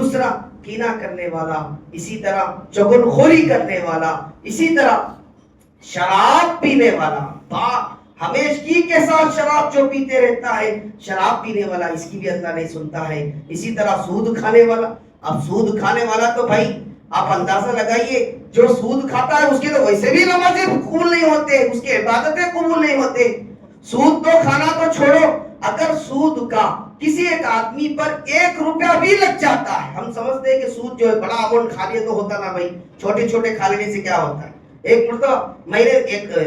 دوسرا کینہ کرنے والا، اسی طرح چغلخوری کرنے والا، اسی طرح شراب پینے والا، ہمیشگی کے ساتھ شراب جو پیتے رہتا ہے، شراب پینے والا، اس کی بھی اللہ نہیں سنتا ہے۔ اسی طرح سود کھانے والا، اب سود کھانے والا تو بھائی آپ اندازہ لگائیے، جو سود کھاتا ہے اس کے تو ویسے بھی نمازیں قبول نہیں ہوتے، اس کی عبادتیں قبول نہیں ہوتے۔ سود تو کھانا تو چھوڑو، اگر سود کا کسی ایک آدمی پر 1 روپیہ بھی لگ جاتا ہے، ہم سمجھتے ہیں کہ سود جو ہے بڑا اماؤنٹ کھا لیا تو ہوتا نا بھائی، چھوٹے چھوٹے کھا لینے سے کیا ہوتا ہے۔ ایک مرتبہ میں نے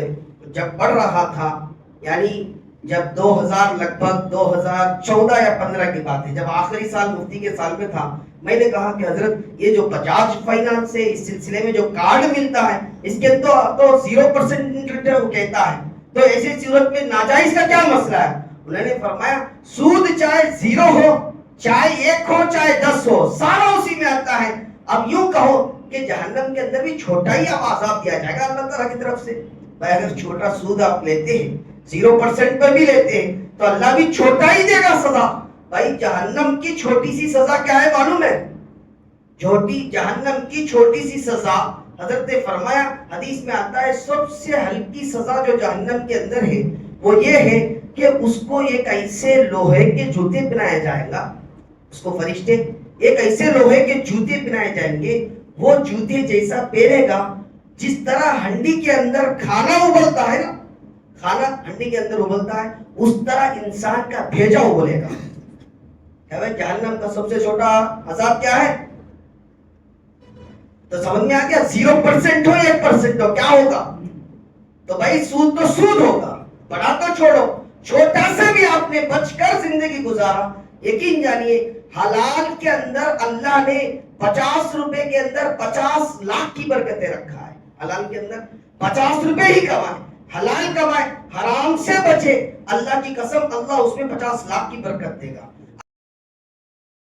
جب پڑھ رہا تھا، یعنی جب 2000 لگ بھگ 2014 یا 15 کی بات ہے، جب آخری سال مفتی کے سال میں تھا، میں نے کہا کہ حضرت یہ جو بجاج فائنانس سے اس سلسلے میں جو کارڈ ملتا ہے، اس کے تو 0% انٹرسٹ وہ کہتا ہے، تو ایسی صورت میں ناجائز کا کیا مسئلہ ہے؟ انہوں نے فرمایا سود چاہے 0 ہو، چاہے 1 ہو، چاہے 10 ہو، سارا اسی میں آتا ہے۔ اب یوں کہو کہ جہنم کے اندر بھی چھوٹا ہی اب عذاب دیا جائے گا اللہ تعالیٰ کی طرف سے۔ بھائی اگر چھوٹا سود آپ لیتے ہیں، 0% پر بھی لیتے ہیں، تو اللہ بھی چھوٹا ہی دے گا سزا۔ بھائی جہنم کی چھوٹی سی سزا کیا ہے معلوم ہے؟ جہنم کی چھوٹی سی سزا، حضرت نے فرمایا، حدیث میں آتا ہے سب سے ہلکی سزا جو جہنم کے اندر ہے وہ یہ ہے کہ اس کو ایک ایسے لوہے کے جوتے پہنایا جائے گا، اس کو فرشتے ایک ایسے لوہے کے جوتے پہنائے جائیں گے، وہ جوتے جیسا پہنے گا جس طرح ہنڈی کے اندر کھانا ابلتا ہے نا، کھانا ہنڈی کے اندر ابلتا ہے، اس طرح انسان کا بھیجا ابلے گا۔ جہنم کا سب سے چھوٹا عذاب کیا ہے؟ تو سمجھ میں آ گیا، 0% ہو 1% ہو کیا ہوگا؟ تو بھائی سود تو سود ہوگا، بڑا تو چھوڑو، چھوٹا سے بھی آپ نے بچ کر زندگی گزارا، یقین جانیے حلال کے اندر اللہ نے 50 روپے کے اندر 50 لاکھ کی برکتیں رکھا ہے۔ حلال کے اندر 50 روپے ہی کمائے، حلال کمائے، حرام سے بچے، اللہ کی قسم اللہ اس میں 50 لاکھ کی برکت دے گا۔